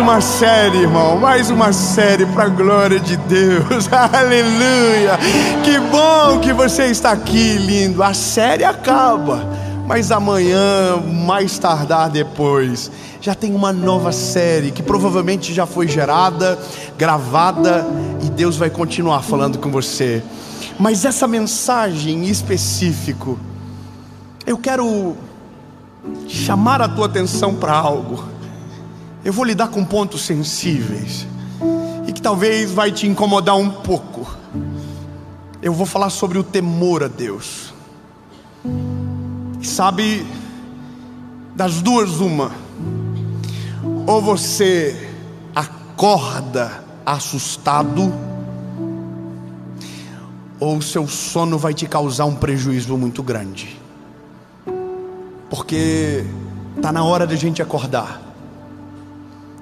uma série, irmão, mais uma série para a glória de Deus. Aleluia! Que bom que você está aqui, lindo. A série acaba, mas amanhã, mais tardar depois, já tem uma nova série que provavelmente já foi gerada, gravada, e Deus vai continuar falando com você. Mas essa mensagem em específico, eu quero chamar a tua atenção para algo. Eu vou lidar com pontos sensíveis e que talvez vai te incomodar um pouco. Eu vou falar sobre o temor a Deus. E sabe, das duas uma: ou você acorda assustado, ou o seu sono vai te causar um prejuízo muito grande. Porque está na hora da gente acordar.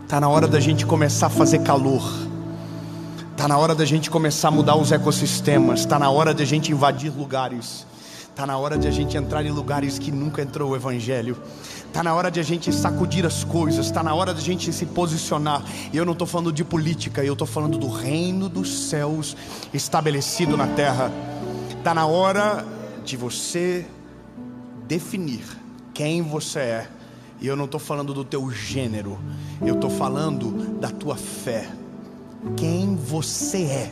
Está na hora da gente começar a fazer calor. Está na hora da gente começar a mudar os ecossistemas. Está na hora da gente invadir lugares. Está na hora de a gente entrar em lugares que nunca entrou o Evangelho. Está na hora de a gente sacudir as coisas. Está na hora de a gente se posicionar. E eu não estou falando de política, eu estou falando do reino dos céus estabelecido na terra. Está na hora de você definir quem você é. E eu não estou falando do teu gênero, eu estou falando da tua fé. Quem você é.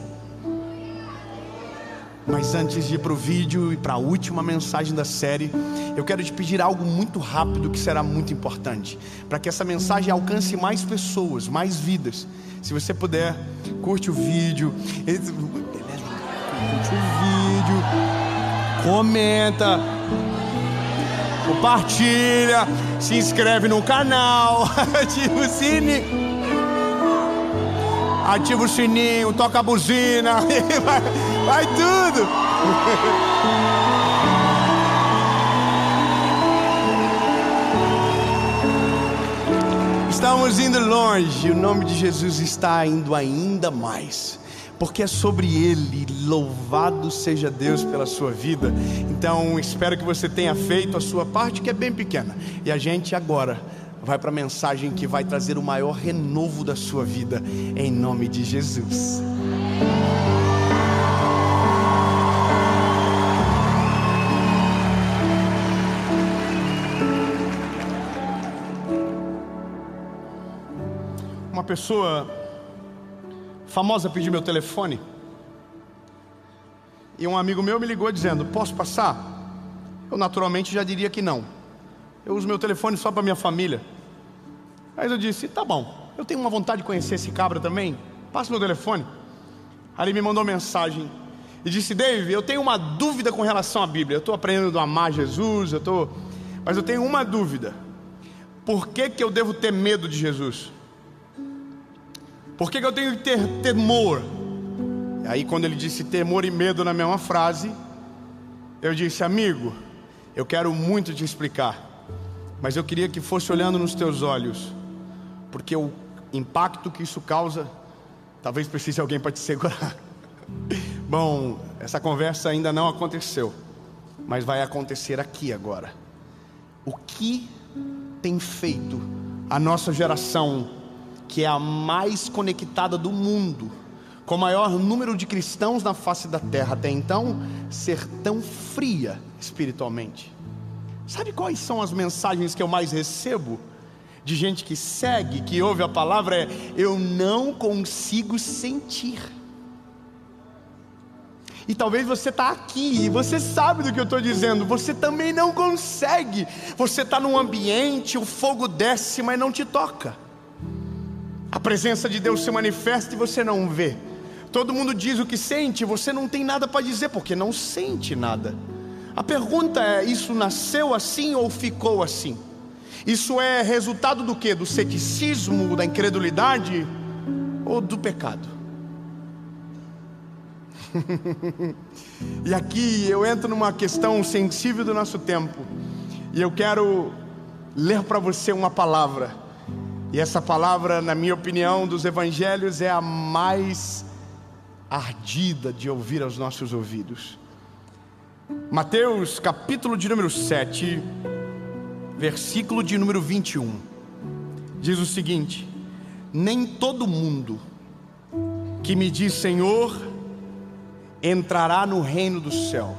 Mas antes de ir para o vídeo e para a última mensagem da série, eu quero te pedir algo muito rápido que será muito importante, para que essa mensagem alcance mais pessoas, mais vidas. Se você puder, curte o vídeo, comenta, compartilha, se inscreve no canal, ativa o sininho, toca a buzina, vai tudo. Estamos indo longe, o nome de Jesus está indo ainda mais, porque é sobre Ele. Louvado seja Deus pela sua vida. Então espero que você tenha feito a sua parte, que é bem pequena. E a gente agora vai para a mensagem que vai trazer o maior renovo da sua vida, em nome de Jesus. Uma pessoa famosa pediu meu telefone, e um amigo meu me ligou dizendo: posso passar? Eu naturalmente já diria que não. Eu uso meu telefone só para minha família. Aí eu disse: tá bom, eu tenho uma vontade de conhecer esse cabra também, passa meu telefone. Aí ele me mandou mensagem e disse: Dave, eu tenho uma dúvida com relação à Bíblia. Eu estou aprendendo a amar Jesus, mas eu tenho uma dúvida. Por que eu devo ter medo de Jesus? Por que eu tenho que ter temor? E aí quando ele disse temor e medo na mesma frase, eu disse: amigo, eu quero muito te explicar, mas eu queria que fosse olhando nos teus olhos, porque o impacto que isso causa, talvez precise de alguém para te segurar. Bom, essa conversa ainda não aconteceu, mas vai acontecer aqui agora. O que tem feito a nossa geração, que é a mais conectada do mundo, com o maior número de cristãos na face da terra até então, ser tão fria espiritualmente? Sabe quais são as mensagens que eu mais recebo de gente que segue, que ouve a palavra? Eu não consigo sentir. E talvez você está aqui e você sabe do que eu estou dizendo. Você também não consegue. Você está num ambiente, o fogo desce, mas não te toca. A presença de Deus se manifesta e você não vê. Todo mundo diz o que sente, você não tem nada para dizer, porque não sente nada. A pergunta é: isso nasceu assim ou ficou assim? Isso é resultado do quê? Do ceticismo, da incredulidade ou do pecado? E aqui eu entro numa questão sensível do nosso tempo, e eu quero ler para você uma palavra. E essa palavra, na minha opinião, dos evangelhos, é a mais ardida de ouvir aos nossos ouvidos. Mateus, capítulo de número 7, versículo de número 21, diz o seguinte: nem todo mundo que me diz Senhor entrará no reino do céu,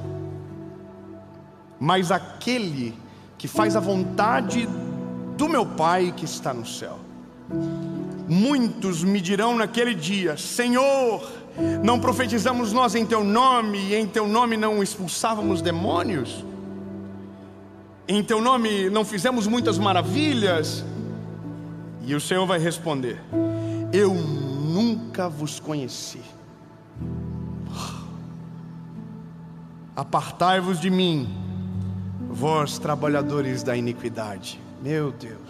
mas aquele que faz a vontade do meu Pai que está no céu. Muitos me dirão naquele dia: Senhor, não profetizamos nós em teu nome, e em teu nome não expulsávamos demônios? Em teu nome não fizemos muitas maravilhas? E o Senhor vai responder: eu nunca vos conheci. Apartai-vos de mim, vós trabalhadores da iniquidade. Meu Deus,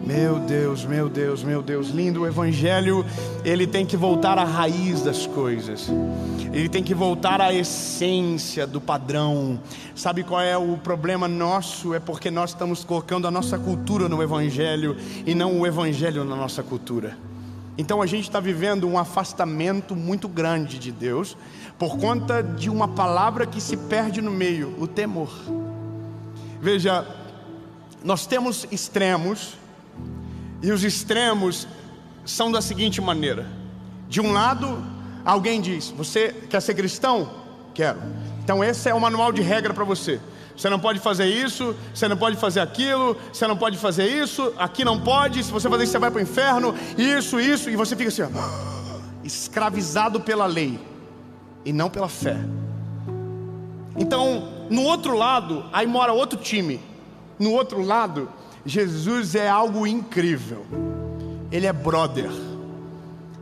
meu Deus, meu Deus, meu Deus. Lindo. O Evangelho, ele tem que voltar à raiz das coisas. Ele tem que voltar à essência do padrão. Sabe qual é o problema nosso? É porque nós estamos colocando a nossa cultura no Evangelho e não o Evangelho na nossa cultura. Então a gente está vivendo um afastamento muito grande de Deus por conta de uma palavra que se perde no meio: o temor. Veja, nós temos extremos, e os extremos são da seguinte maneira: de um lado, alguém diz: você quer ser cristão? Quero. Então esse é o manual de regra para você. Você não pode fazer isso, você não pode fazer aquilo, você não pode fazer isso, aqui não pode, se você fazer isso você vai para o inferno, isso, e você fica assim, ó, escravizado pela lei e não pela fé. Então, no outro lado, aí mora outro time. No outro lado, Jesus é algo incrível. Ele é brother,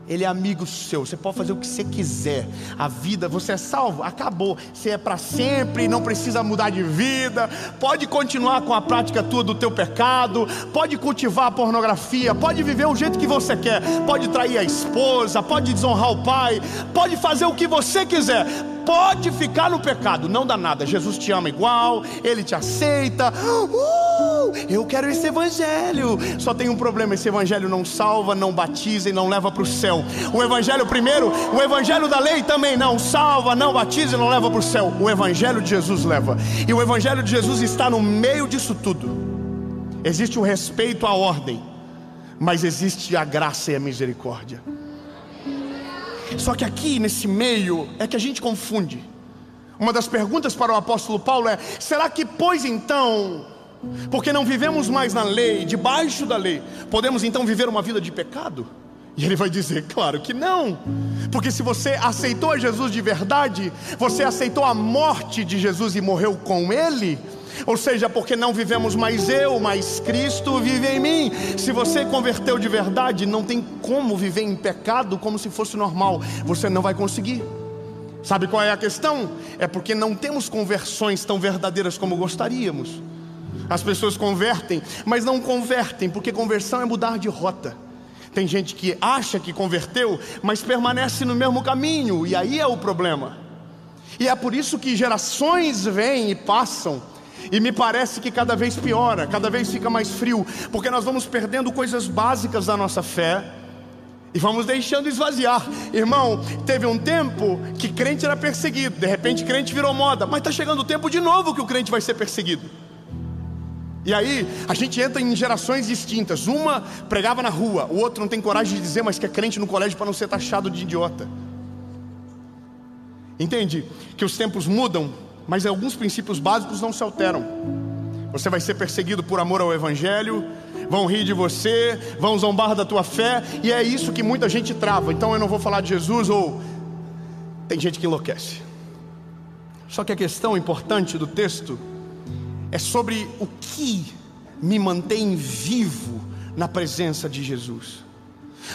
ele é amigo seu. Você pode fazer o que você quiser. A vida, você é salvo, acabou. Você é para sempre, não precisa mudar de vida. Pode continuar com a prática tua do teu pecado. Pode cultivar a pornografia. Pode viver o jeito que você quer. Pode trair a esposa. Pode desonrar o pai. Pode fazer o que você quiser. Pode ficar no pecado, não dá nada. Jesus te ama igual, Ele te aceita. Eu quero esse evangelho. Só tem um problema: esse evangelho não salva, não batiza e não leva para o céu. O evangelho primeiro, o evangelho da lei também não salva, não batiza e não leva para o céu. O evangelho de Jesus leva. E o evangelho de Jesus está no meio disso tudo. Existe o respeito à ordem, mas existe a graça e a misericórdia. Só que aqui nesse meio é que a gente confunde. Uma das perguntas para o apóstolo Paulo é: será que, pois então, porque não vivemos mais na lei, debaixo da lei, podemos então viver uma vida de pecado? E ele vai dizer: claro que não. Porque se você aceitou a Jesus de verdade, você aceitou a morte de Jesus e morreu com Ele. Ou seja, porque não vivemos mais eu, mas Cristo vive em mim. Se você converteu de verdade, não tem como viver em pecado como se fosse normal. Você não vai conseguir. Sabe qual é a questão? É porque não temos conversões tão verdadeiras como gostaríamos. As pessoas convertem, mas não convertem, porque conversão é mudar de rota. Tem gente que acha que converteu, mas permanece no mesmo caminho, e aí é o problema. E é por isso que gerações vêm e passam, e me parece que cada vez piora, cada vez fica mais frio, porque nós vamos perdendo coisas básicas da nossa fé e vamos deixando esvaziar. Irmão, teve um tempo que crente era perseguido, de repente crente virou moda, mas está chegando o tempo de novo que o crente vai ser perseguido. E aí a gente entra em gerações distintas. Uma pregava na rua, o outro não tem coragem de dizer, mas que é crente no colégio para não ser taxado de idiota. Entende que os tempos mudam, mas alguns princípios básicos não se alteram. Você vai ser perseguido por amor ao evangelho, vão rir de você, vão zombar da tua fé, e é isso que muita gente trava. Então eu não vou falar de Jesus, ou tem gente que enlouquece. Só que a questão importante do texto é sobre o que me mantém vivo na presença de Jesus.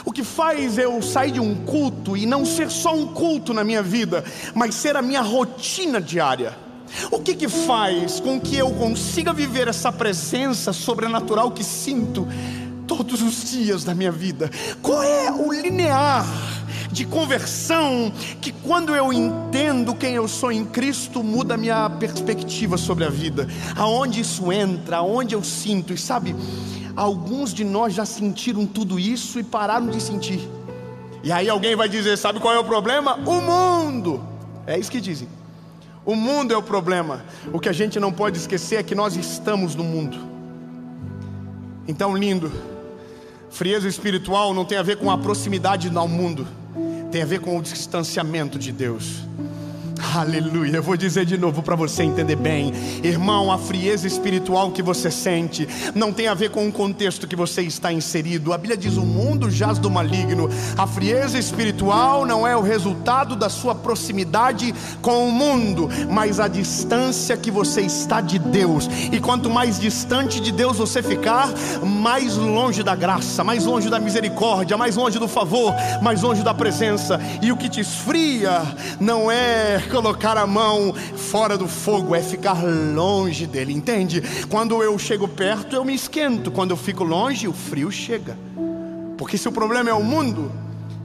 O que faz eu sair de um culto e não ser só um culto na minha vida, mas ser a minha rotina diária. O que faz com que eu consiga viver essa presença sobrenatural que sinto todos os dias da minha vida? Qual é o linear de conversão que, quando eu entendo quem eu sou em Cristo, muda a minha perspectiva sobre a vida? Aonde isso entra, aonde eu sinto? E sabe, alguns de nós já sentiram tudo isso e pararam de sentir. E aí alguém vai dizer: sabe qual é o problema? O mundo. É isso que dizem. O mundo é o problema. O que a gente não pode esquecer é que nós estamos no mundo. Então, lindo, Frieza espiritual não tem a ver com a proximidade ao mundo, tem a ver com o distanciamento de Deus. Aleluia, eu vou dizer de novo para você entender bem. Irmão, a frieza espiritual que você sente não tem a ver com o contexto que você está inserido. A Bíblia diz: o mundo jaz do maligno. A frieza espiritual não é o resultado da sua proximidade com o mundo, mas a distância que você está de Deus. E quanto mais distante de Deus você ficar, mais longe da graça, mais longe da misericórdia, mais longe do favor, mais longe da presença. E o que te esfria não é colocar a mão fora do fogo, é ficar longe dele, entende? Quando eu chego perto eu me esquento, quando eu fico longe o frio chega. Porque se o problema é o mundo,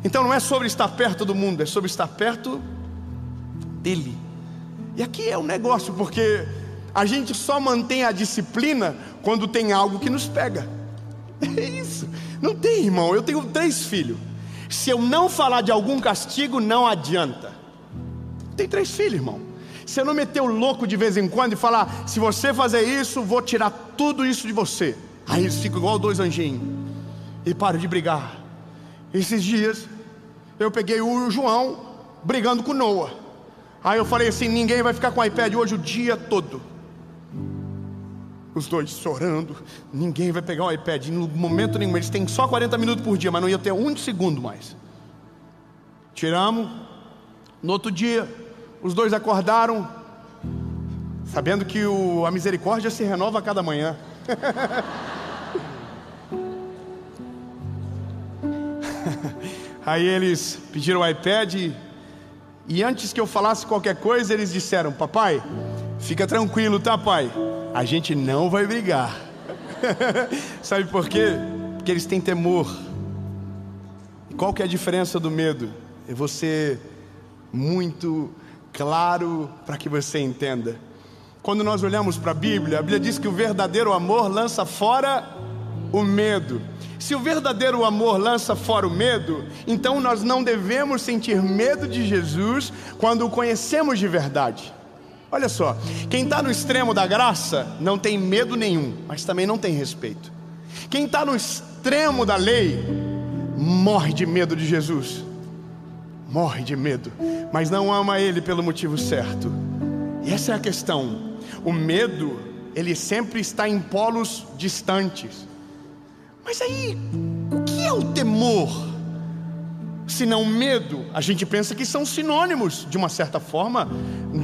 então não é sobre estar perto do mundo, é sobre estar perto dele. E aqui é um negócio, porque a gente só mantém a disciplina quando tem algo que nos pega. É isso, não tem, irmão. Eu tenho 3 filhos, se eu não falar de algum castigo, não adianta. Tem 3 filhos, irmão. Se eu não meter o louco de vez em quando e falar: se você fazer isso, vou tirar tudo isso de você, aí eles ficam igual 2 anjinhos e param de brigar. Esses dias eu peguei o João brigando com o Noah. Aí eu falei assim: ninguém vai ficar com o iPad hoje o dia todo. Os 2 chorando, ninguém vai pegar o iPad no momento nenhum. Eles têm só 40 minutos por dia, mas não ia ter 1 segundo mais. Tiramos. No outro dia os 2 acordaram sabendo que a misericórdia se renova a cada manhã. Aí eles pediram o iPad, e antes que eu falasse qualquer coisa, eles disseram: papai, fica tranquilo, tá, pai? A gente não vai brigar. Sabe por quê? Porque eles têm temor. E qual que é a diferença do medo? É você muito claro para que você entenda. Quando nós olhamos para a Bíblia diz que o verdadeiro amor lança fora o medo. Se o verdadeiro amor lança fora o medo, então nós não devemos sentir medo de Jesus quando o conhecemos de verdade. Olha só, quem está no extremo da graça não tem medo nenhum, mas também não tem respeito. Quem está no extremo da lei morre de medo de Jesus, morre de medo, mas não ama Ele pelo motivo certo. E essa é a questão. O medo, ele sempre está em polos distantes. Mas aí, o que é o temor? Se não medo, a gente pensa que são sinônimos, de uma certa forma,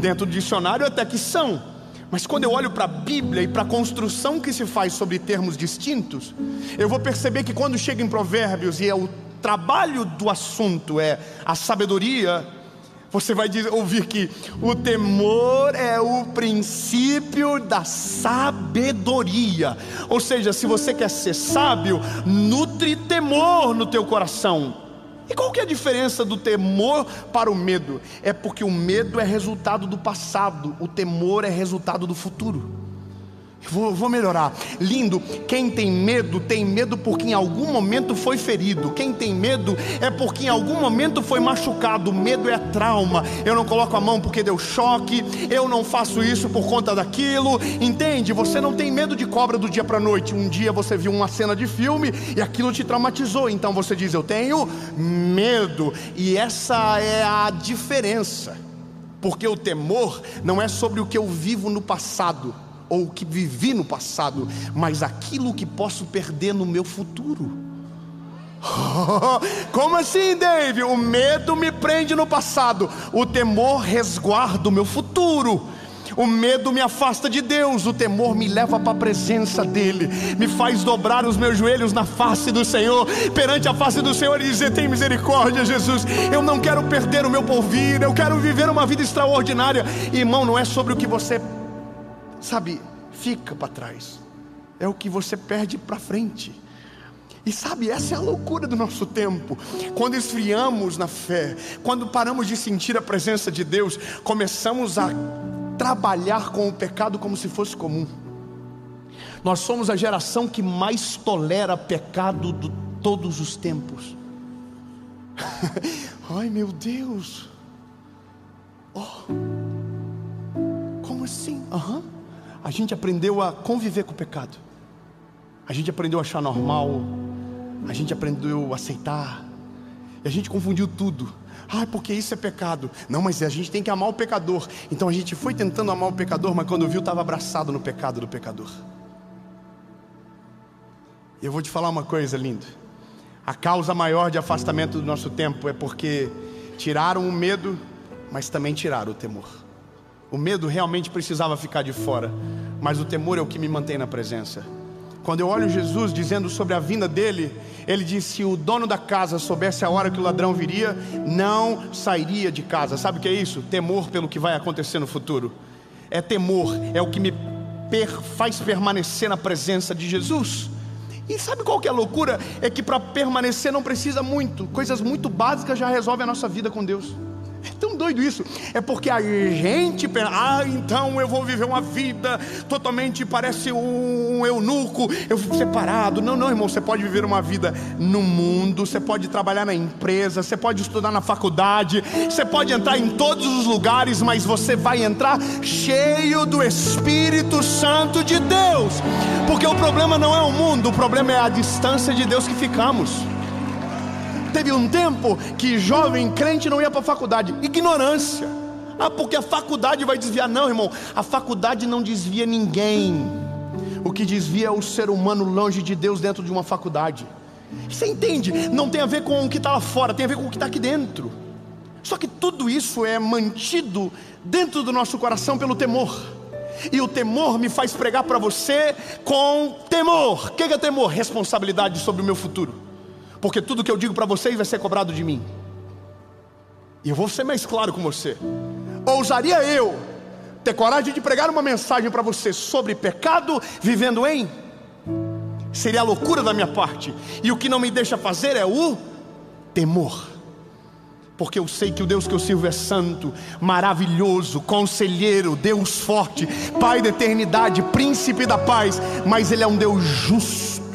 dentro do dicionário até que são. Mas quando eu olho para a Bíblia e para a construção que se faz sobre termos distintos, eu vou perceber que quando chega em Provérbios e é o trabalho do assunto é a sabedoria, você vai ouvir que o temor é o princípio da sabedoria. Ou seja, se você quer ser sábio, nutre temor no teu coração. E qual que é a diferença do temor para o medo? É porque o medo é resultado do passado, o temor é resultado do futuro. Vou melhorar. Lindo, quem tem medo porque em algum momento foi ferido. Quem tem medo é porque em algum momento foi machucado. Medo é trauma. Eu não coloco a mão porque deu choque, eu não faço isso por conta daquilo. Entende? Você não tem medo de cobra do dia para a noite. Um dia você viu uma cena de filme e aquilo te traumatizou, então você diz: eu tenho medo. E essa é a diferença. Porque o temor não é sobre o que eu vivo no passado ou o que vivi no passado, mas aquilo que posso perder no meu futuro. Como assim, Dave? O medo me prende no passado, o temor resguarda o meu futuro. O medo me afasta de Deus, o temor me leva para a presença dEle, me faz dobrar os meus joelhos na face do Senhor, perante a face do Senhor, e dizer: tem misericórdia, Jesus, eu não quero perder o meu porvir, eu quero viver uma vida extraordinária. Irmão, não é sobre o que você fica para trás, é o que você perde para frente. E essa é a loucura do nosso tempo. Quando esfriamos na fé, quando paramos de sentir a presença de Deus, começamos a trabalhar com o pecado como se fosse comum. Nós somos a geração que mais tolera pecado de todos os tempos. Ai, meu Deus. Como assim? A gente aprendeu a conviver com o pecado. A gente aprendeu a achar normal. a gente aprendeu a aceitar, e a gente confundiu tudo. Porque isso é pecado. Não, mas a gente tem que amar o pecador. Então a gente foi tentando amar o pecador, mas quando viu, estava abraçado no pecado do pecador. E eu vou te falar uma coisa linda. A causa maior de afastamento do nosso tempo é porque tiraram o medo, mas também tiraram o temor. O medo realmente precisava ficar de fora, mas o temor é o que me mantém na presença. Quando eu olho Jesus dizendo sobre a vinda dele, ele disse: se o dono da casa soubesse a hora que o ladrão viria, não sairia de casa. Sabe o que é isso? Temor pelo que vai acontecer no futuro. É temor, é o que me faz permanecer na presença de Jesus. E sabe qual que é a loucura? É que para permanecer não precisa muito. Coisas muito básicas já resolvem a nossa vida com Deus. É tão doido isso. É porque a gente pensa: então eu vou viver uma vida totalmente, parece um eunuco, eu fico separado. Não, irmão, você pode viver uma vida no mundo, você pode trabalhar na empresa, você pode estudar na faculdade, você pode entrar em todos os lugares, mas você vai entrar cheio do Espírito Santo de Deus. Porque o problema não é o mundo, o problema é a distância de Deus que ficamos. Teve um tempo que jovem crente não ia para a faculdade. Ignorância. Porque a faculdade vai desviar. Não, irmão, a faculdade não desvia ninguém. O que desvia é o ser humano longe de Deus dentro de uma faculdade. Você entende? Não tem a ver com o que está lá fora, tem a ver com o que está aqui dentro. Só que tudo isso é mantido dentro do nosso coração pelo temor. E o temor me faz pregar para você com temor. O que é temor? Responsabilidade sobre o meu futuro. Porque tudo que eu digo para vocês vai ser cobrado de mim. E eu vou ser mais claro com você. Ousaria eu ter coragem de pregar uma mensagem para você sobre pecado vivendo em? Seria a loucura da minha parte. E o que não me deixa fazer é o temor. Porque eu sei que o Deus que eu sirvo é santo, maravilhoso, conselheiro, Deus forte, Pai da eternidade, príncipe da paz. Mas Ele é um Deus justo.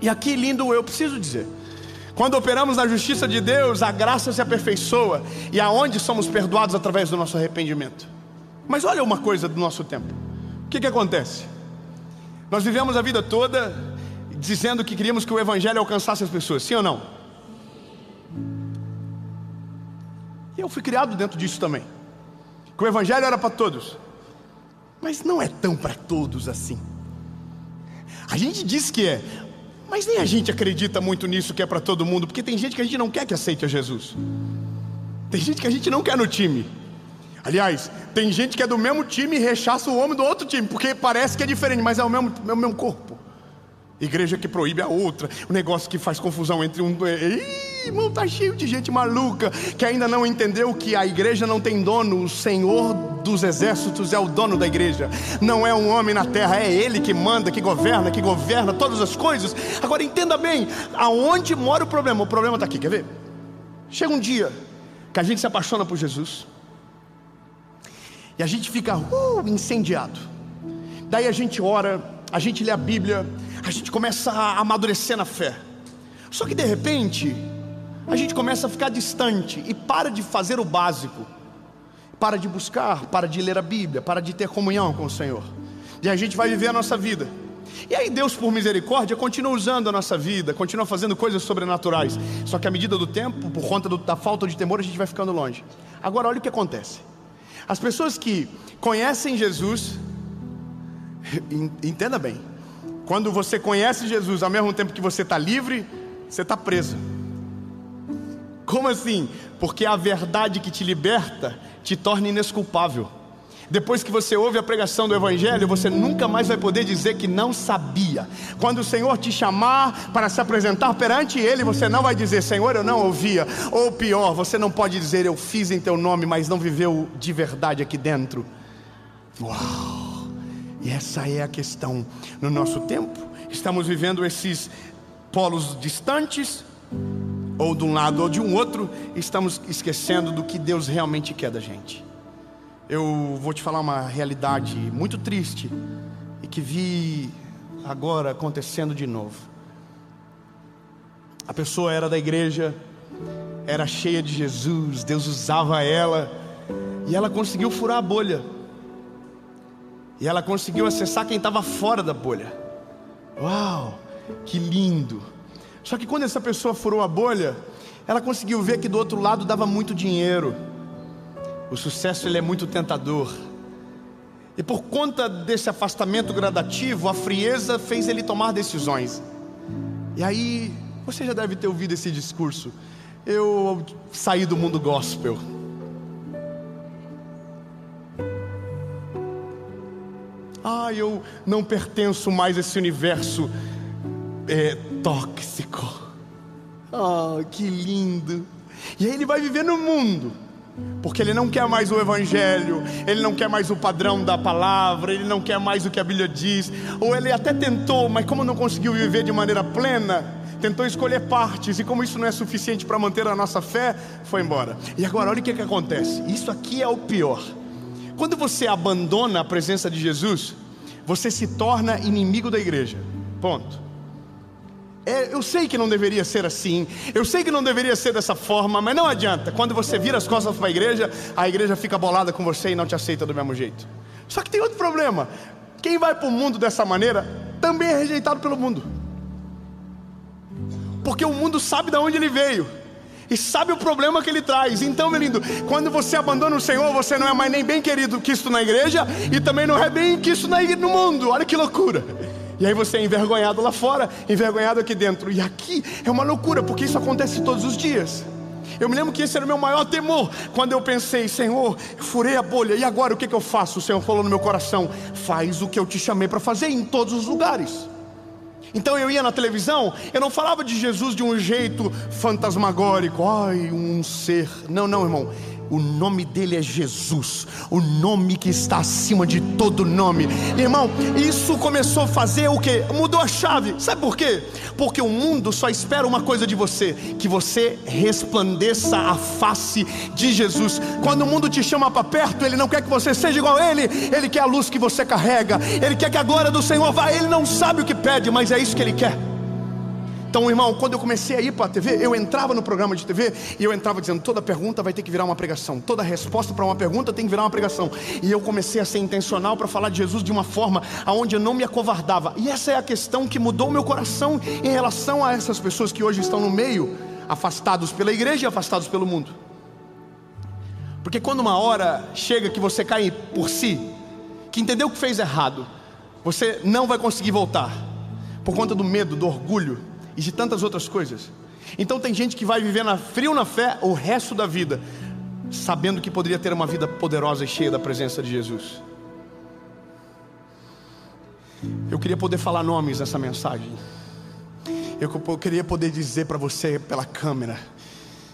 E aqui, lindo, eu preciso dizer: quando operamos na justiça de Deus, a graça se aperfeiçoa. E aonde somos perdoados? Através do nosso arrependimento. Mas olha uma coisa do nosso tempo. O que acontece? Nós vivemos a vida toda dizendo que queríamos que o Evangelho alcançasse as pessoas. Sim ou não? E eu fui criado dentro disso também, que o Evangelho era para todos. Mas não é tão para todos assim. A gente diz que é, mas nem a gente acredita muito nisso que é para todo mundo. Porque tem gente que a gente não quer que aceite a Jesus. Tem gente que a gente não quer no time. Aliás, tem gente que é do mesmo time e rechaça o homem do outro time, porque parece que é diferente, mas é o mesmo corpo. Igreja que proíbe a outra, um negócio que faz confusão entre um... Irmão, tá cheio de gente maluca que ainda não entendeu que a igreja não tem dono. O Senhor dos exércitos é o dono da igreja. Não é um homem na terra, é Ele que manda, que governa todas as coisas. Agora entenda bem, aonde mora o problema? O problema está aqui, quer ver? Chega um dia que a gente se apaixona por Jesus e a gente fica incendiado. Daí a gente ora, a gente lê a Bíblia, a gente começa a amadurecer na fé. Só que de repente a gente começa a ficar distante e para de fazer o básico. Para de buscar, para de ler a Bíblia, para de ter comunhão com o Senhor. E a gente vai viver a nossa vida. E aí Deus, por misericórdia, continua usando a nossa vida, continua fazendo coisas sobrenaturais. Só que à medida do tempo, por conta da falta de temor, a gente vai ficando longe. Agora olha o que acontece. As pessoas que conhecem Jesus, entenda bem, quando você conhece Jesus ao mesmo tempo que você está livre, você está preso. Como assim? Porque a verdade que te liberta te torna inesculpável. Depois que você ouve a pregação do Evangelho, você nunca mais vai poder dizer que não sabia. Quando o Senhor te chamar para se apresentar perante Ele, você não vai dizer: Senhor, eu não ouvia. Ou pior, você não pode dizer: eu fiz em Teu nome, mas não viveu de verdade aqui dentro. Uau! E essa é a questão no nosso tempo. Estamos vivendo esses polos distantes, ou de um lado ou de um outro. Estamos esquecendo do que Deus realmente quer da gente. Eu vou te falar uma realidade muito triste e que vi agora acontecendo de novo. A pessoa era da igreja, era cheia de Jesus, Deus usava ela, e ela conseguiu furar a bolha. E ela conseguiu acessar quem estava fora da bolha. Uau, que lindo! Só que quando essa pessoa furou a bolha, ela conseguiu ver que do outro lado dava muito dinheiro. O sucesso, ele é muito tentador. E por conta desse afastamento gradativo, a frieza fez ele tomar decisões. E aí, você já deve ter ouvido esse discurso: eu saí do mundo gospel. Eu não pertenço mais a esse universo tóxico. Que lindo. E aí ele vai viver no mundo, porque ele não quer mais o evangelho, ele não quer mais o padrão da palavra, ele não quer mais o que a Bíblia diz. Ou ele até tentou, mas como não conseguiu viver de maneira plena, tentou escolher partes, e como isso não é suficiente para manter a nossa fé, foi embora. E agora olha o que acontece. Isso aqui é o pior. Quando você abandona a presença de Jesus, você se torna inimigo da igreja. Ponto. Eu sei que não deveria ser assim, eu sei que não deveria ser dessa forma, mas não adianta. Quando você vira as costas para a igreja fica bolada com você e não te aceita do mesmo jeito. Só que tem outro problema: quem vai para o mundo dessa maneira também é rejeitado pelo mundo, porque o mundo sabe de onde ele veio e sabe o problema que ele traz. Então, meu lindo, quando você abandona o Senhor, você não é mais nem bem querido quisto na igreja, e também não é bem quisto no mundo. Olha que loucura. E aí você é envergonhado lá fora, envergonhado aqui dentro. E aqui é uma loucura, porque isso acontece todos os dias. Eu me lembro que esse era o meu maior temor, quando eu pensei: Senhor, eu furei a bolha, e agora o que eu faço? O Senhor falou no meu coração: faz o que eu te chamei para fazer em todos os lugares. Então eu ia na televisão, eu não falava de Jesus de um jeito fantasmagórico, um ser. Não, irmão. O nome dele é Jesus, o nome que está acima de todo nome. Irmão, isso começou a fazer o quê? Mudou a chave. Sabe por quê? Porque o mundo só espera uma coisa de você: que você resplandeça a face de Jesus. Quando o mundo te chama para perto, ele não quer que você seja igual a ele. Ele quer a luz que você carrega, ele quer que a glória do Senhor vá. Ele não sabe o que pede, mas é isso que ele quer. Então, irmão, quando eu comecei a ir para a TV, eu entrava no programa de TV e eu entrava dizendo: toda pergunta vai ter que virar uma pregação, toda resposta para uma pergunta tem que virar uma pregação. E eu comecei a ser intencional para falar de Jesus de uma forma onde eu não me acovardava. E essa é a questão que mudou o meu coração em relação a essas pessoas que hoje estão no meio, afastados pela igreja e afastados pelo mundo. Porque quando uma hora chega que você cai por si, que entendeu que fez errado, você não vai conseguir voltar, por conta do medo, do orgulho e de tantas outras coisas. Então tem gente que vai viver frio na fé o resto da vida, sabendo que poderia ter uma vida poderosa e cheia da presença de Jesus. Eu queria poder falar nomes nessa mensagem. Eu queria poder dizer para você pela câmera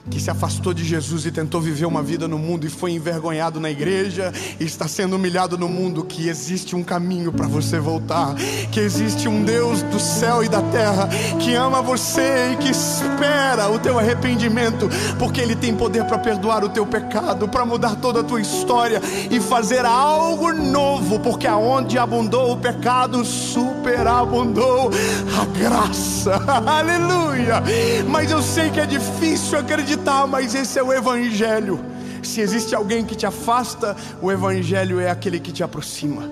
que se afastou de Jesus e tentou viver uma vida no mundo e foi envergonhado na igreja e está sendo humilhado no mundo, que existe um caminho para você voltar, que existe um Deus do céu e da terra que ama você e que espera o teu arrependimento, porque Ele tem poder para perdoar o teu pecado, para mudar toda a tua história e fazer algo novo, porque aonde abundou o pecado, superabundou a graça. Aleluia! Mas eu sei que é difícil acreditar, mas esse é o Evangelho. Se existe alguém que te afasta, o Evangelho é aquele que te aproxima.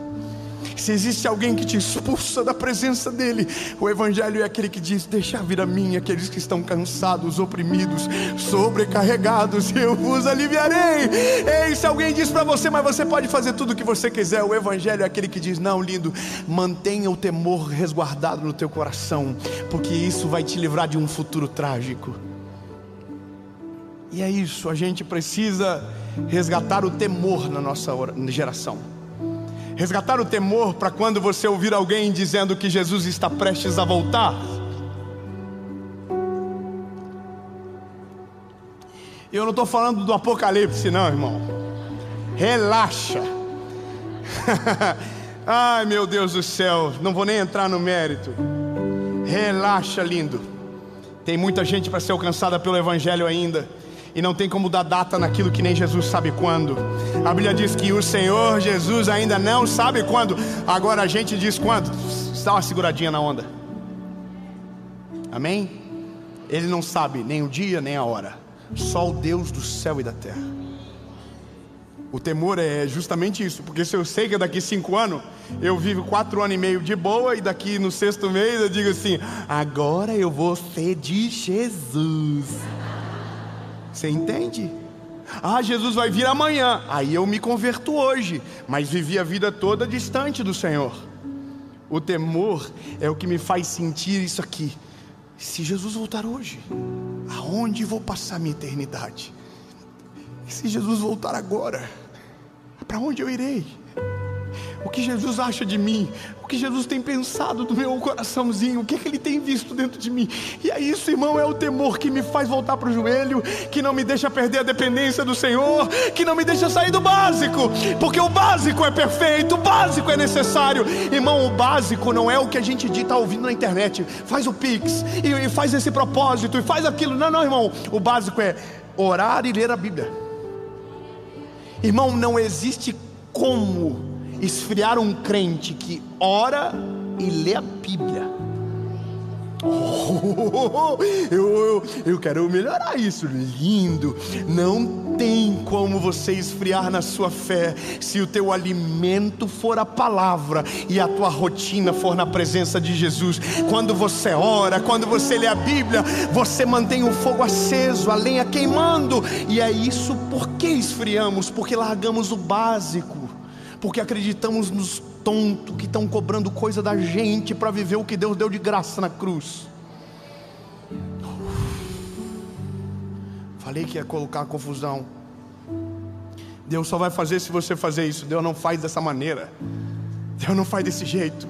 Se existe alguém que te expulsa da presença dEle, o Evangelho é aquele que diz: deixa vir a mim aqueles que estão cansados, oprimidos, sobrecarregados, eu vos aliviarei. Ei, se alguém diz para você: mas você pode fazer tudo o que você quiser, o Evangelho é aquele que diz: não, lindo, mantenha o temor resguardado no teu coração, porque isso vai te livrar de um futuro trágico. E é isso, a gente precisa resgatar o temor na nossa geração. Resgatar o temor para quando você ouvir alguém dizendo que Jesus está prestes a voltar. Eu não estou falando do Apocalipse não, irmão. Relaxa. Ai, meu Deus do céu, não vou nem entrar no mérito. Relaxa, lindo. Tem muita gente para ser alcançada pelo Evangelho ainda, e não tem como dar data naquilo que nem Jesus sabe quando. A Bíblia diz que o Senhor Jesus ainda não sabe quando. Agora a gente diz quando. Dá uma seguradinha na onda. Amém? Ele não sabe nem o dia nem a hora. Só o Deus do céu e da terra. O temor é justamente isso, porque se eu sei que daqui 5 anos eu vivo 4 anos e meio de boa, e daqui no 6º mês eu digo assim: agora eu vou ser de Jesus. Você entende? Ah, Jesus vai vir amanhã, aí eu me converto hoje, mas vivi a vida toda distante do Senhor. O temor é o que me faz sentir isso aqui: se Jesus voltar hoje, aonde vou passar minha eternidade? E se Jesus voltar agora, para onde eu irei? O que Jesus acha de mim? O que Jesus tem pensado do meu coraçãozinho? O que Ele tem visto dentro de mim? E é isso, irmão, é o temor que me faz voltar para o joelho, que não me deixa perder a dependência do Senhor, que não me deixa sair do básico, porque o básico é perfeito, o básico é necessário. Irmão, o básico não é o que a gente está ouvindo na internet: faz o Pix, e faz esse propósito, e faz aquilo. Não, irmão, o básico é orar e ler a Bíblia. Irmão, não existe como esfriar um crente que ora e lê a Bíblia. Eu quero melhorar isso. Lindo. Não tem como você esfriar na sua fé se o teu alimento for a palavra e a tua rotina for na presença de Jesus. Quando você ora, quando você lê a Bíblia, você mantém o fogo aceso, a lenha queimando. E é isso. Por que esfriamos? Porque largamos o básico, porque acreditamos nos tontos que estão cobrando coisa da gente para viver o que Deus deu de graça na cruz. Falei que ia colocar confusão. Deus só vai fazer se você fazer isso. Deus não faz dessa maneira. Deus não faz desse jeito.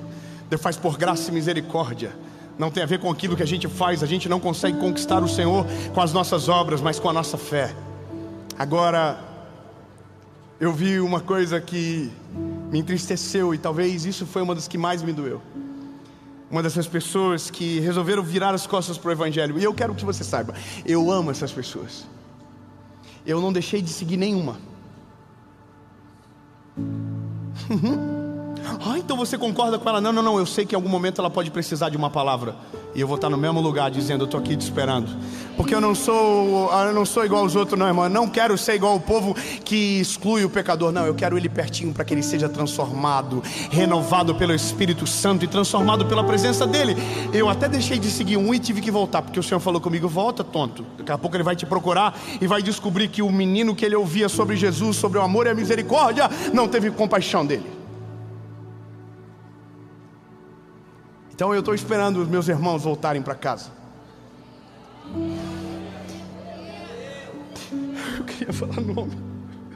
Deus faz por graça e misericórdia. Não tem a ver com aquilo que a gente faz. A gente não consegue conquistar o Senhor com as nossas obras, mas com a nossa fé. Agora, eu vi uma coisa que me entristeceu, e talvez isso foi uma das que mais me doeu. Uma dessas pessoas que resolveram virar as costas para o Evangelho. E eu quero que você saiba, eu amo essas pessoas. Eu não deixei de seguir nenhuma. Então você concorda com ela? Não, eu sei que em algum momento ela pode precisar de uma palavra, e eu vou estar no mesmo lugar dizendo: eu estou aqui te esperando. Porque eu não sou igual aos outros, não, irmão. Eu não quero ser igual ao povo que exclui o pecador. Não, eu quero ele pertinho, para que ele seja transformado, renovado pelo Espírito Santo e transformado pela presença dele. Eu até deixei de seguir um e tive que voltar, porque o Senhor falou comigo: volta, tonto. Daqui a pouco ele vai te procurar e vai descobrir que o menino que ele ouvia sobre Jesus, sobre o amor e a misericórdia, não teve compaixão dele. Então eu estou esperando os meus irmãos voltarem para casa. Eu queria falar nome.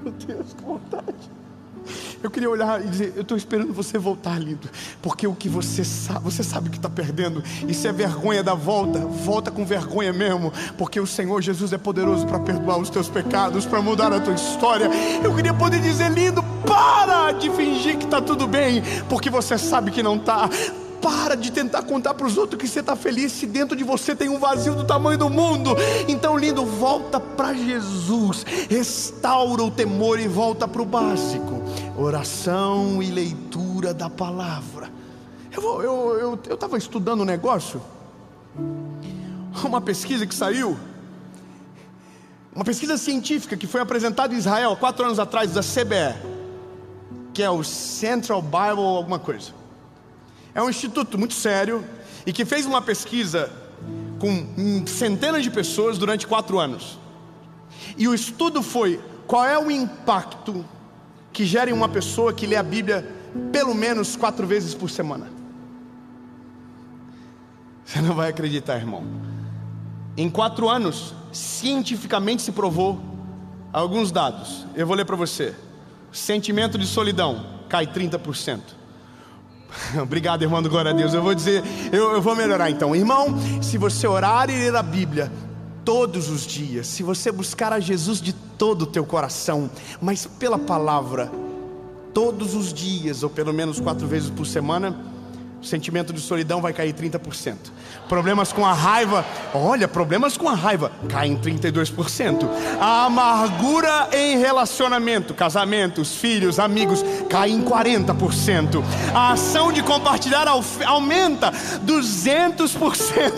Meu Deus, que vontade. Eu queria olhar e dizer: eu estou esperando você voltar, lindo. Porque o que você sabe que está perdendo. E se é vergonha da volta, volta com vergonha mesmo. Porque o Senhor Jesus é poderoso para perdoar os teus pecados, para mudar a tua história. Eu queria poder dizer: lindo, para de fingir que está tudo bem, porque você sabe que não está. Para de tentar contar para os outros que você está feliz, se dentro de você tem um vazio do tamanho do mundo. Então, lindo, volta para Jesus, restaura o temor e volta para o básico: oração e leitura da palavra. Eu estava estudando um negócio, uma pesquisa que saiu, uma pesquisa científica que foi apresentada em Israel 4 anos atrás, da CBE, que é o Central Bible alguma coisa. É um instituto muito sério e que fez uma pesquisa com centenas de pessoas durante 4 anos. E o estudo foi: qual é o impacto que gera em uma pessoa que lê a Bíblia pelo menos 4 vezes por semana? Você não vai acreditar, irmão. Em 4 anos, cientificamente se provou alguns dados. Eu vou ler para você. Sentimento de solidão cai 30%. Obrigado, irmão, do glória a Deus. Eu vou dizer, eu vou melhorar então. Irmão, se você orar e ler a Bíblia todos os dias, se você buscar a Jesus de todo o teu coração, mas pela palavra, todos os dias, ou pelo menos 4 vezes por semana, Sentimento de solidão vai cair 30%. Problemas com a raiva, problemas com a raiva caem 32%. A amargura em relacionamento, casamentos, filhos, amigos, cai em 40%. A ação de compartilhar aumenta 200%.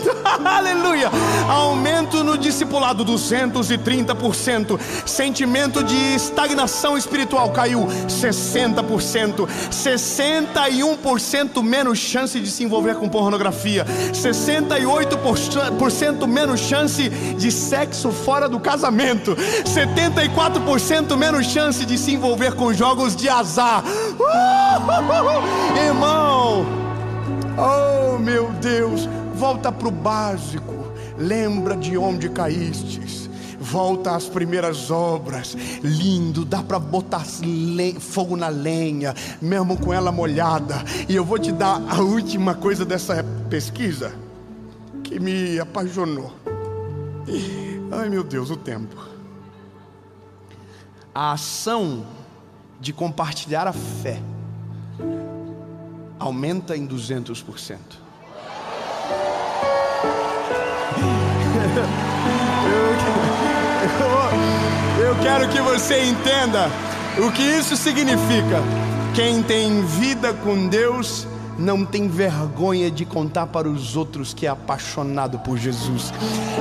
Aleluia! Aumento no discipulado, 230%. Sentimento de estagnação espiritual caiu 60%. 61% menos chance de se envolver com pornografia, 68% menos chance de sexo fora do casamento, 74% menos chance de se envolver com jogos de azar. Irmão, oh meu Deus, volta para o básico, lembra de onde caístes. Volta às primeiras obras. Lindo, dá para botar fogo na lenha, mesmo com ela molhada. E eu vou te dar a última coisa dessa pesquisa que me apaixonou. Ai meu Deus, o tempo. A ação de compartilhar a fé aumenta em 200%. Eu quero que você entenda o que isso significa. Quem tem vida com Deus não tem vergonha de contar para os outros que é apaixonado por Jesus.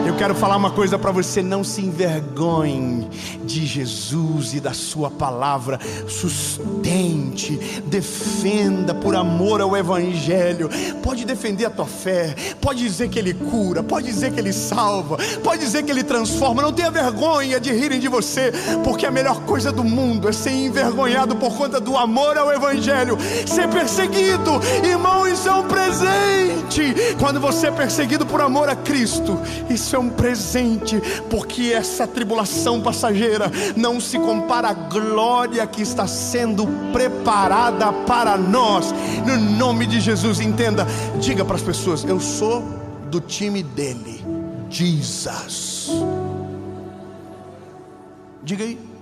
Eu quero falar uma coisa para você: não se envergonhe de Jesus e da sua palavra. Sustente, defenda por amor ao Evangelho. Pode defender a tua fé, pode dizer que Ele cura, pode dizer que Ele salva, pode dizer que Ele transforma. Não tenha vergonha de rirem de você, porque a melhor coisa do mundo é ser envergonhado por conta do amor ao Evangelho. Ser perseguido, irmão, isso é um presente. Quando você é perseguido por amor a Cristo, isso é um presente, porque essa tribulação passageira não se compara à glória que está sendo preparada para nós. No nome de Jesus, entenda, diga para as pessoas: eu sou do time dele, Jesus. Diga aí.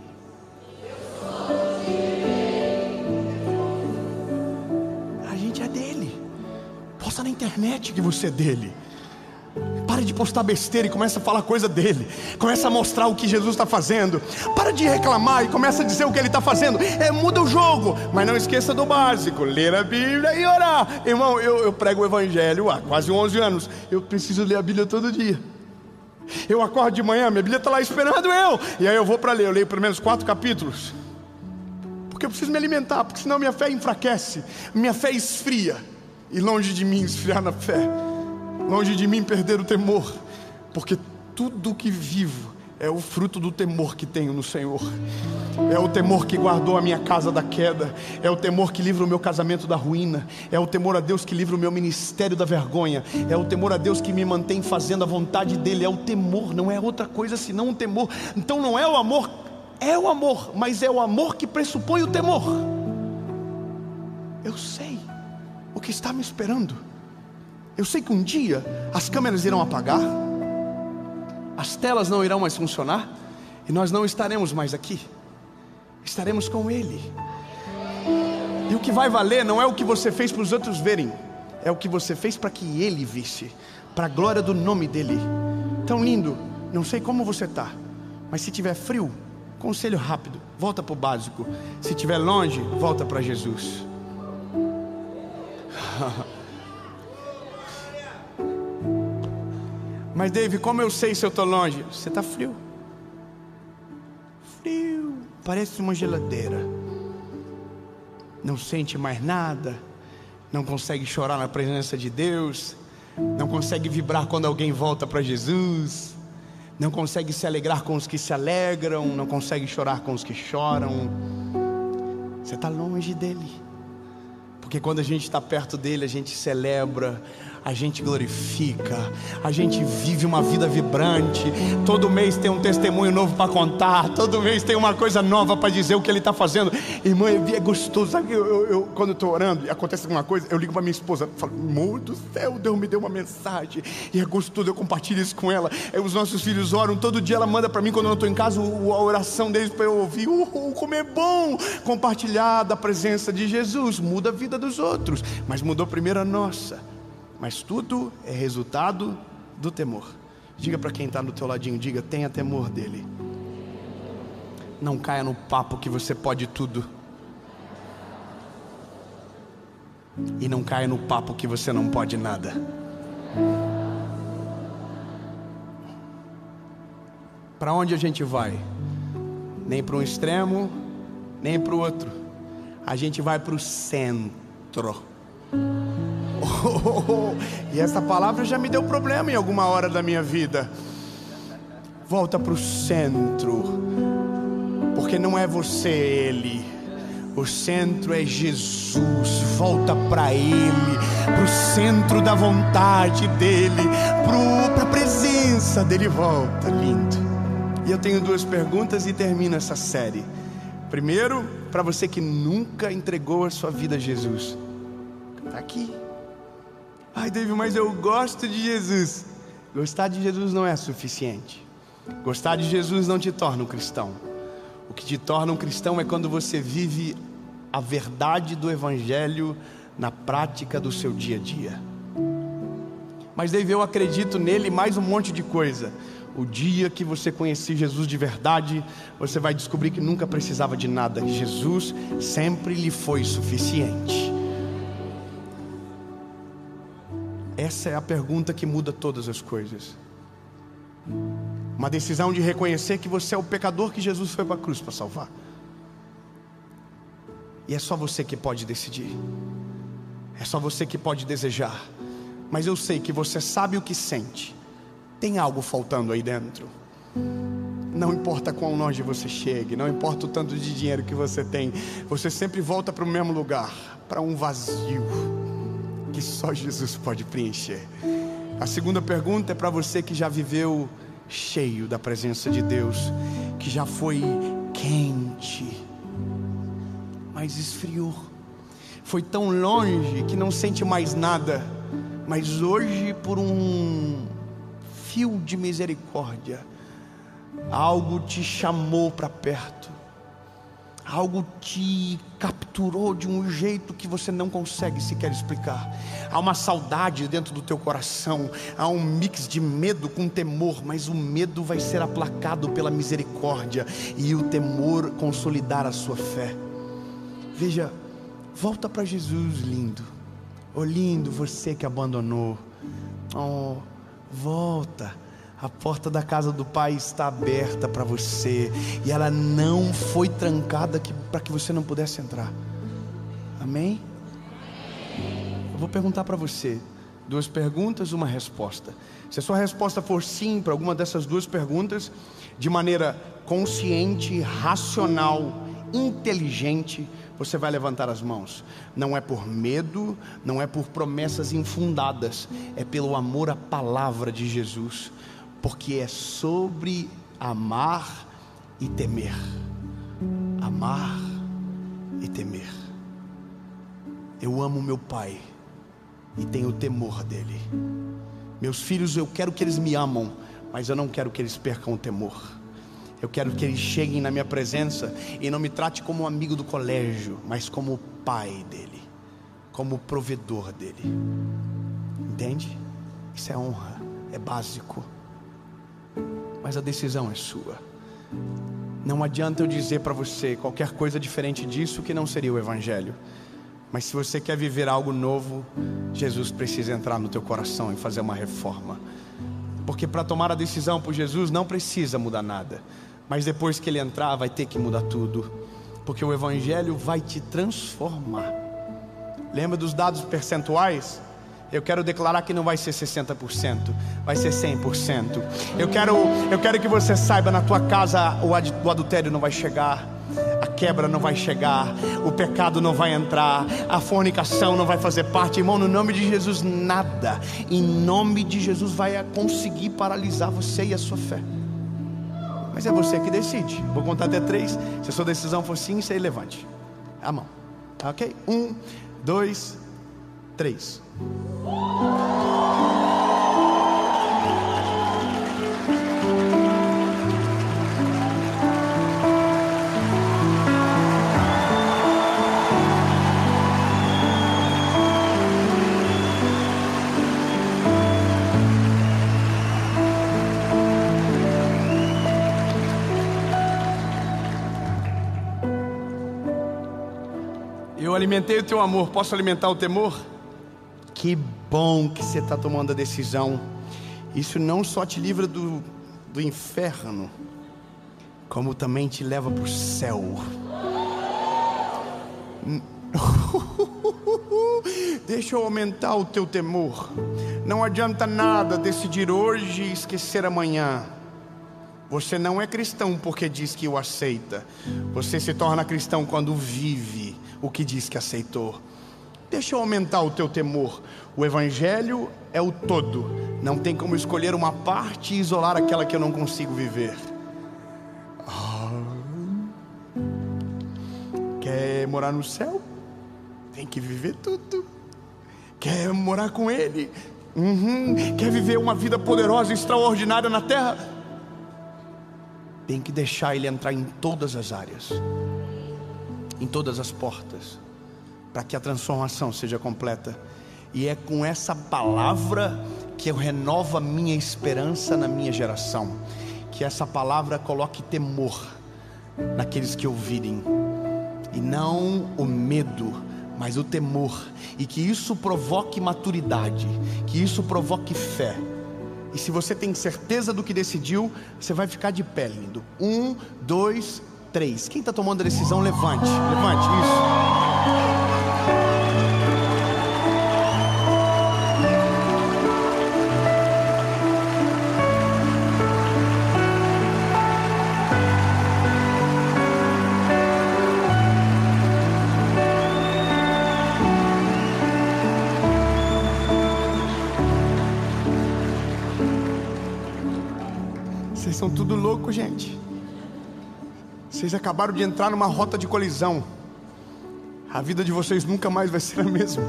Posta na internet que você é dele. Para de postar besteira e começa a falar coisa dele. Começa a mostrar o que Jesus está fazendo. Para de reclamar e começa a dizer o que ele está fazendo. Muda o jogo, mas não esqueça do básico: ler a Bíblia e orar. Irmão, eu prego o Evangelho há quase 11 anos. Eu preciso ler a Bíblia todo dia. Eu acordo de manhã, minha Bíblia está lá esperando eu. E aí eu vou para ler, eu leio pelo menos 4 capítulos. Porque eu preciso me alimentar, porque senão minha fé enfraquece, minha fé esfria. E longe de mim esfriar na fé, longe de mim perder o temor, porque tudo que vivo é o fruto do temor que tenho no Senhor. É o temor que guardou a minha casa da queda, é o temor que livra o meu casamento da ruína, é o temor a Deus que livra o meu ministério da vergonha, é o temor a Deus que me mantém fazendo a vontade dEle. É o temor, não é outra coisa senão o temor. Então não é o amor, é o amor, mas é o amor que pressupõe o temor. Eu sei o que está me esperando. Eu sei que um dia as câmeras irão apagar, as telas não irão mais funcionar, e nós não estaremos mais aqui. Estaremos com Ele. E o que vai valer não é o que você fez para os outros verem, é o que você fez para que Ele visse, para a glória do nome dEle. Tão lindo. Não sei como você está, mas se tiver frio, conselho rápido: volta para o básico. Se estiver longe, volta para Jesus. Mas David, como eu sei se eu estou longe? Você está frio. Frio, parece uma geladeira. Não sente mais nada, não consegue chorar na presença de Deus, não consegue vibrar quando alguém volta para Jesus, não consegue se alegrar com os que se alegram, não consegue chorar com os que choram. Você está longe dele. Porque quando a gente está perto dele, a gente celebra a gente glorifica, a gente vive uma vida vibrante. Todo mês tem um testemunho novo para contar, todo mês tem uma coisa nova para dizer o que Ele está fazendo. Irmã, é gostoso, sabe? Quando eu estou orando e acontece alguma coisa, eu ligo para minha esposa e falo: amor do céu, Deus me deu uma mensagem, e é gostoso, eu compartilho isso com ela. Os nossos filhos oram, todo dia ela manda para mim, quando eu não estou em casa, a oração deles para eu ouvir. Como é bom compartilhar da presença de Jesus. Muda a vida dos outros, mas mudou primeiro a nossa. Mas tudo é resultado do temor. Diga para quem está no teu ladinho, diga: tenha temor dele. Não caia no papo que você pode tudo, e não caia no papo que você não pode nada. Para onde a gente vai? Nem para um extremo, nem para o outro. A gente vai para o centro. E essa palavra já me deu problema em alguma hora da minha vida. Volta para o centro, porque não é você, Ele. O centro é Jesus. Volta para Ele, para o centro da vontade dEle, para a presença dEle. Volta, lindo. E eu tenho duas perguntas e termino essa série. Primeiro, para você que nunca entregou a sua vida a Jesus. Está aqui. Ai, David, mas eu gosto de Jesus. Gostar de Jesus não é suficiente. Gostar de Jesus não te torna um cristão. O que te torna um cristão é quando você vive a verdade do Evangelho na prática do seu dia a dia. Mas David, eu acredito nele mais um monte de coisa. O dia que você conhecer Jesus de verdade, você vai descobrir que nunca precisava de nada. Jesus sempre lhe foi suficiente. Essa é a pergunta que muda todas as coisas. Uma decisão de reconhecer que você é o pecador que Jesus foi para a cruz para salvar. E é só você que pode decidir. É só você que pode desejar. Mas eu sei que você sabe o que sente. Tem algo faltando aí dentro. Não importa quão longe você chegue, não importa o tanto de dinheiro que você tem, você sempre volta para o mesmo lugar, para um vazio que só Jesus pode preencher. A segunda pergunta é para você que já viveu cheio da presença de Deus, que já foi quente, mas esfriou, foi tão longe que não sente mais nada, mas hoje, por um fio de misericórdia, algo te chamou para perto, algo te capturou de um jeito que você não consegue sequer explicar. Há uma saudade dentro do teu coração, há um mix de medo com temor, mas o medo vai ser aplacado pela misericórdia e o temor consolidar a sua fé. Veja, volta para Jesus, lindo. Oh, lindo, você que abandonou. Oh, volta. A porta da casa do Pai está aberta para você, e ela não foi trancada para que você não pudesse entrar. Amém? Eu vou perguntar para você, duas perguntas, uma resposta. Se a sua resposta for sim para alguma dessas duas perguntas, de maneira consciente, racional, inteligente, você vai levantar as mãos. Não é por medo, não é por promessas infundadas, é pelo amor à palavra de Jesus. Porque é sobre amar e temer. Amar e temer. Eu amo meu Pai e tenho temor dele. Meus filhos, eu quero que eles me amam, mas eu não quero que eles percam o temor. Eu quero que eles cheguem na minha presença e não me trate como um amigo do colégio, mas como o pai dele, como o provedor dele. Entende? Isso é honra, é básico. Mas a decisão é sua. Não adianta eu dizer para você qualquer coisa diferente disso que não seria o Evangelho. Mas se você quer viver algo novo, Jesus precisa entrar no teu coração e fazer uma reforma. Porque para tomar a decisão por Jesus não precisa mudar nada, mas depois que Ele entrar vai ter que mudar tudo. Porque o Evangelho vai te transformar. Lembra dos dados percentuais? Eu quero declarar que não vai ser 60%, vai ser 100%. Eu quero que você saiba, na tua casa o adultério não vai chegar. a quebra não vai chegar, o pecado não vai entrar, a fornicação não vai fazer parte. Irmão, no nome de Jesus, nada, em nome de Jesus, vai conseguir paralisar você e a sua fé. Mas é você que decide. Vou contar até 3. Se a sua decisão for sim, você levante a mão. Ok? 1, 2, 3. Eu alimentei o teu amor, posso alimentar o temor? Que bom que você está tomando a decisão. Isso não só te livra do inferno, como também te leva para o céu. Deixa eu aumentar o teu temor. Não adianta nada decidir hoje e esquecer amanhã. Você não é cristão porque diz que o aceita. Você se torna cristão quando vive o que diz que aceitou. Deixa eu aumentar o teu temor. O evangelho é o todo. Não tem como escolher uma parte e isolar aquela que eu não consigo viver. Quer morar no céu? Tem que viver tudo. Quer morar com Ele? Quer viver uma vida poderosa e extraordinária na terra? Tem que deixar Ele entrar em todas as áreas, em todas as portas, para que a transformação seja completa. E é com essa palavra que eu renovo a minha esperança na minha geração. Que essa palavra coloque temor naqueles que ouvirem, e não o medo, mas o temor. E que isso provoque maturidade, que isso provoque fé. E se você tem certeza do que decidiu, você vai ficar de pé, lindo. 1, 2, 3. Quem está tomando a decisão, levante. Levante, isso. Vocês são tudo louco, gente. Vocês acabaram de entrar numa rota de colisão. A vida de vocês nunca mais vai ser a mesma.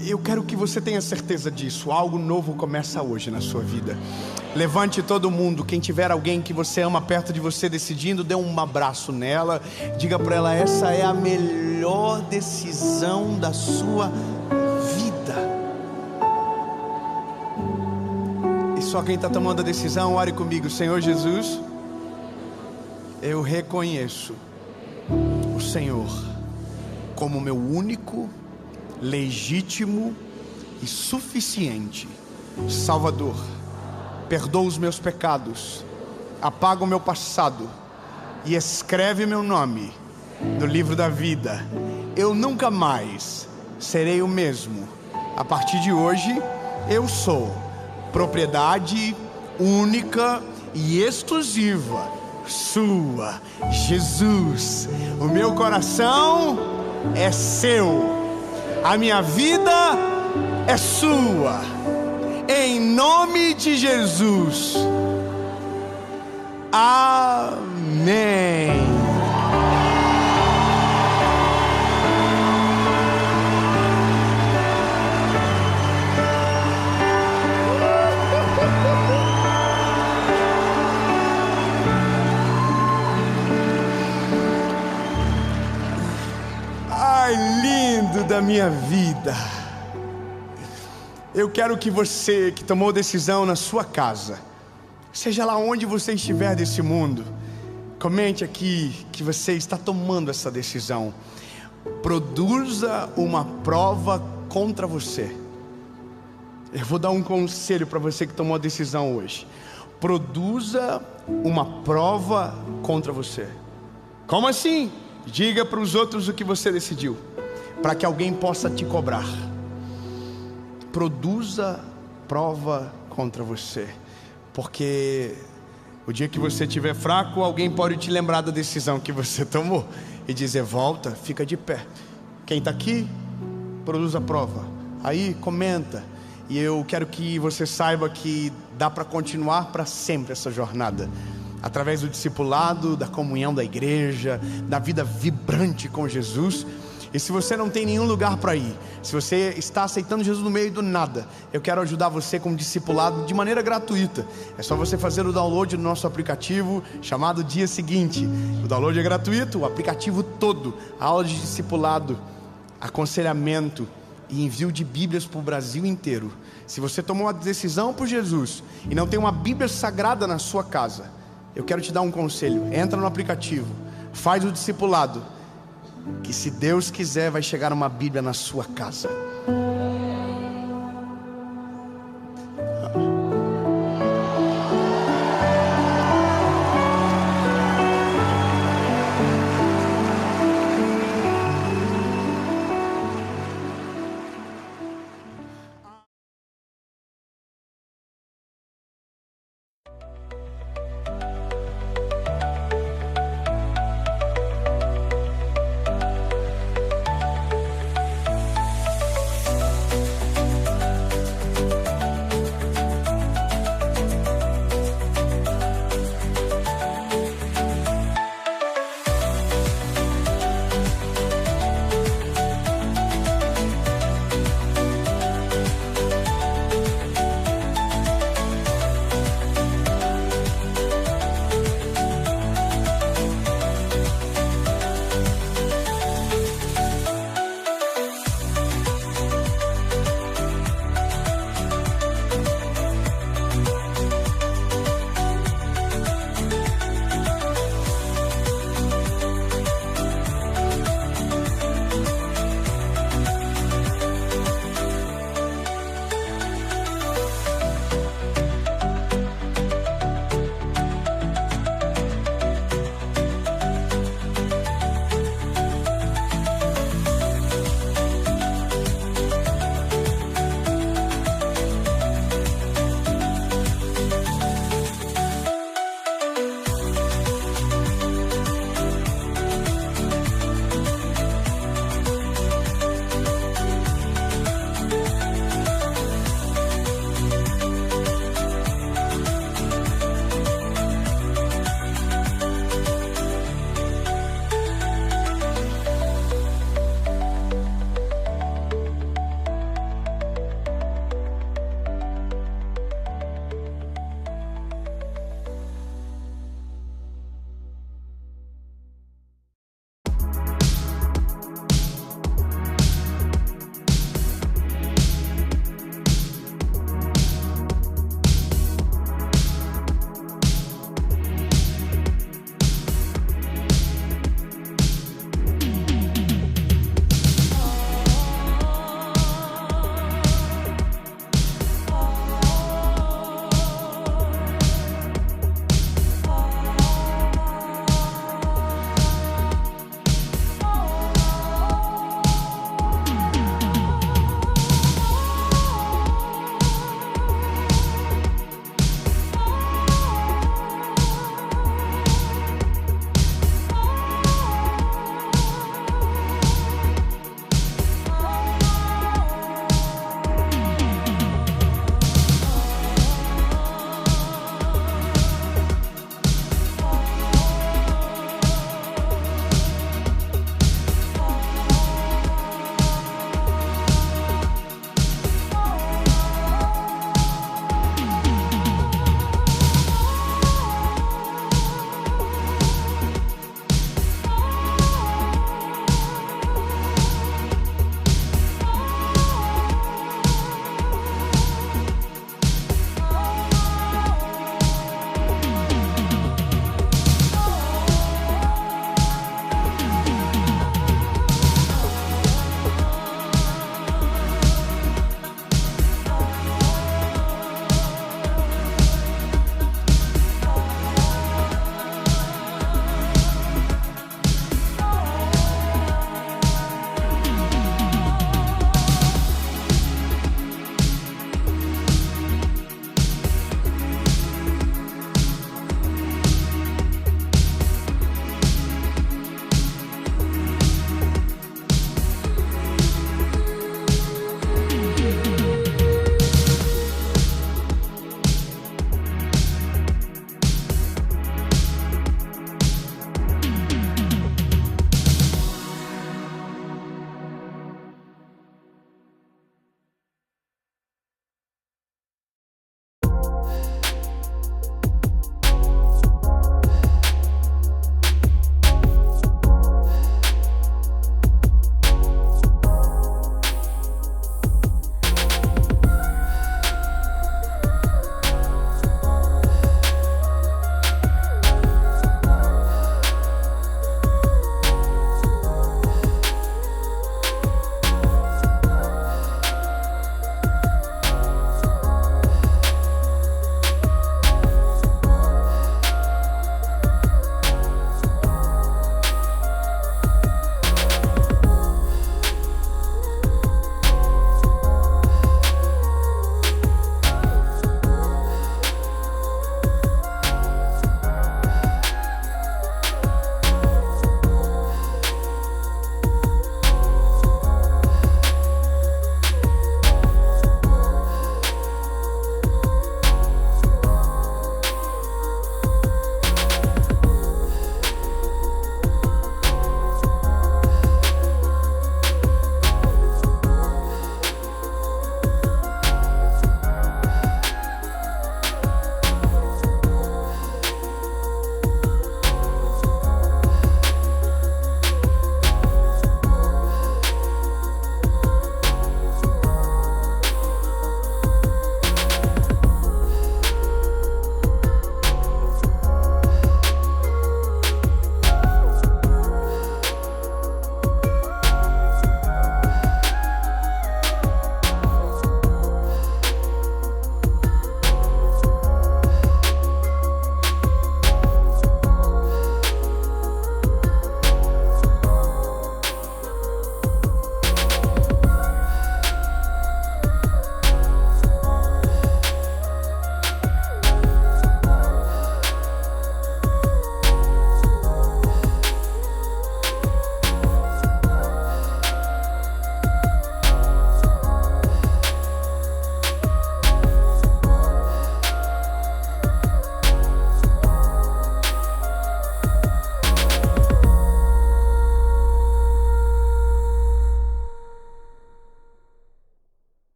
Eu quero que você tenha certeza disso. Algo novo começa hoje na sua vida. Levante todo mundo. Quem tiver alguém que você ama perto de você decidindo, dê um abraço nela. Diga para ela: essa é a melhor decisão da sua vida. Só quem está tomando a decisão, ore comigo. Senhor Jesus, eu reconheço o Senhor como meu único, legítimo e suficiente Salvador. Perdoa os meus pecados, apaga o meu passado e escreve meu nome no livro da vida. Eu nunca mais serei o mesmo. A partir de hoje, eu sou propriedade única e exclusiva sua, Jesus. O meu coração é seu, a minha vida é sua, em nome de Jesus, amém. Lindo da minha vida. Eu quero que você que tomou decisão na sua casa, seja lá onde você estiver desse mundo, comente aqui que você está tomando essa decisão. Produza uma prova contra você. Eu vou dar um conselho para você que tomou a decisão hoje. Produza uma prova contra você. Como assim? Diga para os outros o que você decidiu, para que alguém possa te cobrar. Produza prova contra você, porque O dia que você estiver fraco, alguém pode te lembrar da decisão que você tomou e dizer: volta, fica de pé. Quem está aqui, produz a prova. Aí comenta. E eu quero que você saiba que dá para continuar para sempre essa jornada, através do discipulado, da comunhão da igreja, da vida vibrante com Jesus. E se você não tem nenhum lugar para ir, se você está aceitando Jesus no meio do nada, eu quero ajudar você com discipulado de maneira gratuita. É só você fazer o download do nosso aplicativo chamado Dia Seguinte. O download é gratuito, o aplicativo todo, aula de discipulado, aconselhamento e envio de Bíblias para o Brasil inteiro. Se você tomou uma decisão por Jesus e não tem uma Bíblia sagrada na sua casa, eu quero te dar um conselho: entra no aplicativo, faz o discipulado, que se Deus quiser vai chegar uma Bíblia na sua casa.